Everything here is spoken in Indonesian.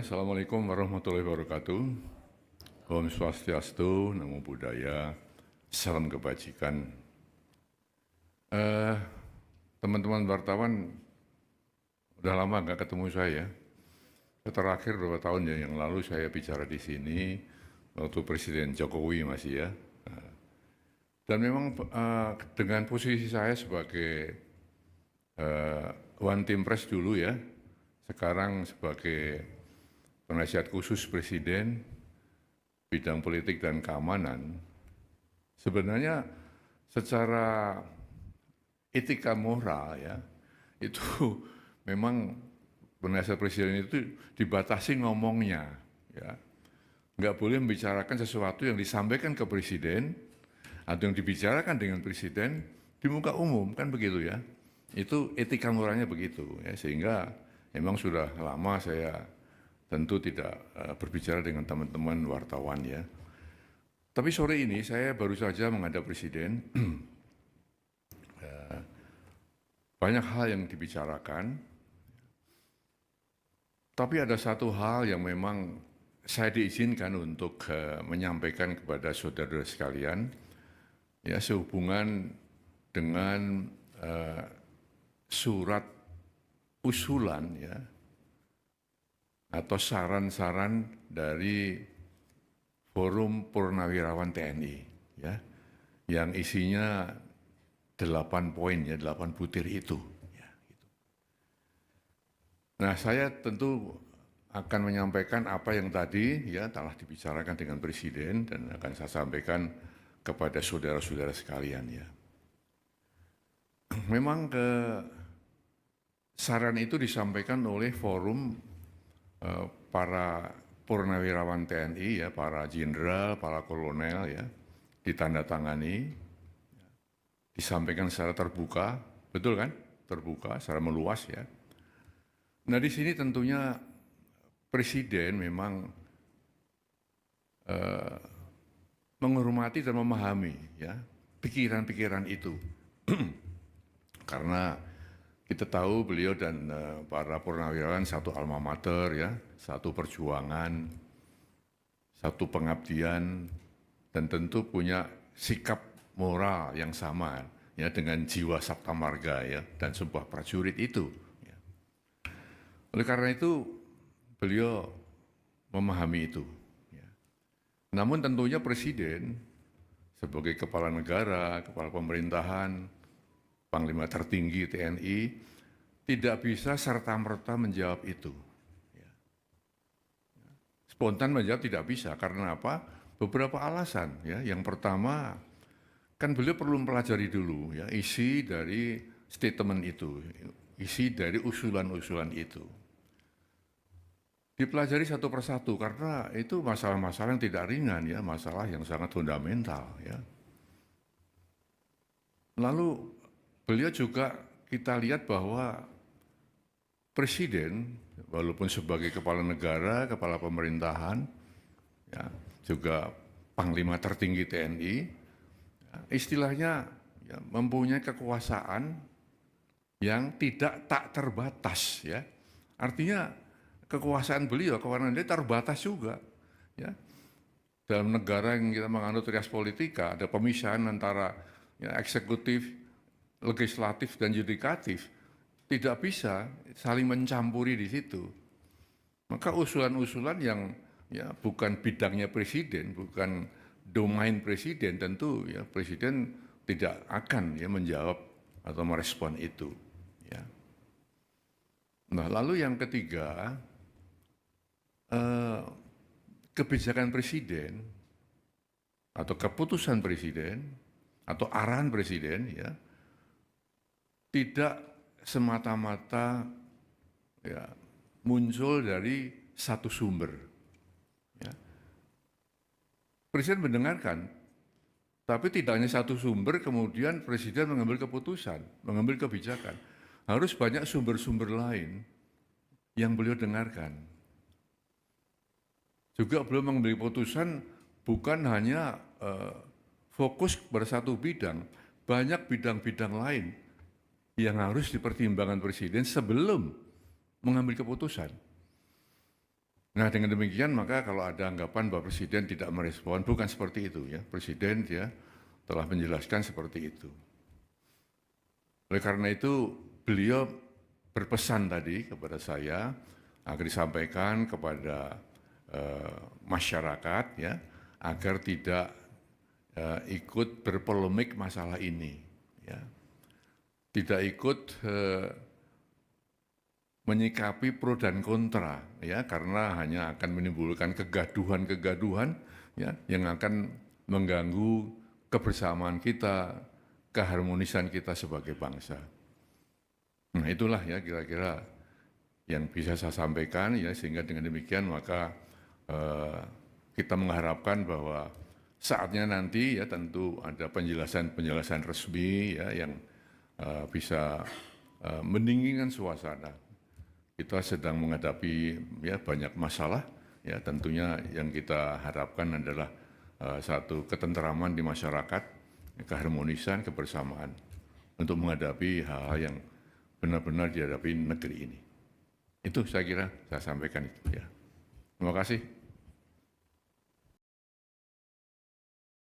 Assalamualaikum warahmatullahi wabarakatuh. Om Swastiastu, Namo Buddhaya, salam kebajikan. Teman-teman wartawan, udah lama nggak ketemu saya. Terakhir beberapa tahun yang lalu saya bicara di sini waktu Presiden Jokowi masih ya. Dan memang dengan posisi saya sebagai One Team Press dulu ya, sekarang sebagai penasihat khusus Presiden bidang politik dan keamanan, sebenarnya secara etika moral ya, itu memang penasihat Presiden itu dibatasi ngomongnya, ya, nggak boleh membicarakan sesuatu yang disampaikan ke Presiden atau yang dibicarakan dengan Presiden di muka umum, kan begitu ya. Itu etika moralnya begitu ya, sehingga memang sudah lama saya tentu tidak berbicara dengan teman-teman wartawan ya. Tapi sore ini saya baru saja menghadap Presiden. Banyak hal yang dibicarakan, tapi ada satu hal yang memang saya diizinkan untuk menyampaikan kepada saudara sekalian, ya, sehubungan dengan surat usulan ya, atau saran-saran dari Forum Purnawirawan TNI ya, yang isinya 8 poin ya, 8 butir itu ya, gitu. Nah, saya tentu akan menyampaikan apa yang tadi ya telah dibicarakan dengan Presiden dan akan saya sampaikan kepada saudara-saudara sekalian ya. Memang saran itu disampaikan oleh forum para purnawirawan TNI ya, para jenderal, para kolonel ya, ditandatangani, disampaikan secara terbuka, betul kan? Terbuka, secara meluas ya. Nah di sini tentunya Presiden memang menghormati dan memahami ya pikiran-pikiran itu. Karena kita tahu beliau dan para purnawirawan satu alma mater ya, satu perjuangan, satu pengabdian, dan tentu punya sikap moral yang sama ya dengan jiwa sabta marga ya dan sebuah prajurit itu. Ya. Oleh karena itu beliau memahami itu. Ya. Namun tentunya Presiden sebagai kepala negara, kepala pemerintahan, Panglima tertinggi TNI tidak bisa serta-merta menjawab itu. Ya. Spontan menjawab tidak bisa, karena apa? Beberapa alasan ya. Yang pertama, kan beliau perlu mempelajari dulu ya isi dari statement itu, isi dari usulan-usulan itu. Dipelajari satu persatu karena itu masalah-masalah yang tidak ringan ya, masalah yang sangat fundamental ya. Lalu beliau juga kita lihat bahwa Presiden walaupun sebagai kepala negara, kepala pemerintahan, ya, juga Panglima tertinggi TNI, ya, istilahnya ya, mempunyai kekuasaan yang tidak tak terbatas ya. Artinya kekuasaan beliau, kewenangan dia terbatas juga ya. Dalam negara yang kita menganut rias politika, ada pemisahan antara ya, eksekutif, legislatif dan yudikatif, tidak bisa saling mencampuri di situ. Maka usulan-usulan yang ya bukan bidangnya Presiden, bukan domain Presiden, tentu ya Presiden tidak akan ya menjawab atau merespon itu. Ya. Nah, lalu yang ketiga, kebijakan Presiden atau keputusan Presiden atau arahan Presiden ya tidak semata-mata ya, muncul dari satu sumber. Ya. Presiden mendengarkan, tapi tidak hanya satu sumber, kemudian Presiden mengambil keputusan, mengambil kebijakan. Harus banyak sumber-sumber lain yang beliau dengarkan. Juga beliau mengambil keputusan bukan hanya fokus pada satu bidang, banyak bidang-bidang lain yang harus dipertimbangkan Presiden sebelum mengambil keputusan. Nah, dengan demikian maka kalau ada anggapan bahwa Presiden tidak merespon, bukan seperti itu ya. Presiden dia telah menjelaskan seperti itu. Oleh karena itu beliau berpesan tadi kepada saya agar disampaikan kepada masyarakat ya agar tidak ikut berpolemik masalah ini, ya. Tidak ikut menyikapi pro dan kontra, ya, karena hanya akan menimbulkan kegaduhan-kegaduhan, ya, yang akan mengganggu kebersamaan kita, keharmonisan kita sebagai bangsa. Nah, itulah ya kira-kira yang bisa saya sampaikan, ya, sehingga dengan demikian maka kita mengharapkan bahwa saatnya nanti ya tentu ada penjelasan-penjelasan resmi ya yang bisa mendinginkan suasana. Kita sedang menghadapi ya banyak masalah ya, tentunya yang kita harapkan adalah satu ketentraman di masyarakat, keharmonisan, kebersamaan untuk menghadapi hal-hal yang benar-benar dihadapi negeri ini. Itu saya kira saya sampaikan itu ya. Terima kasih.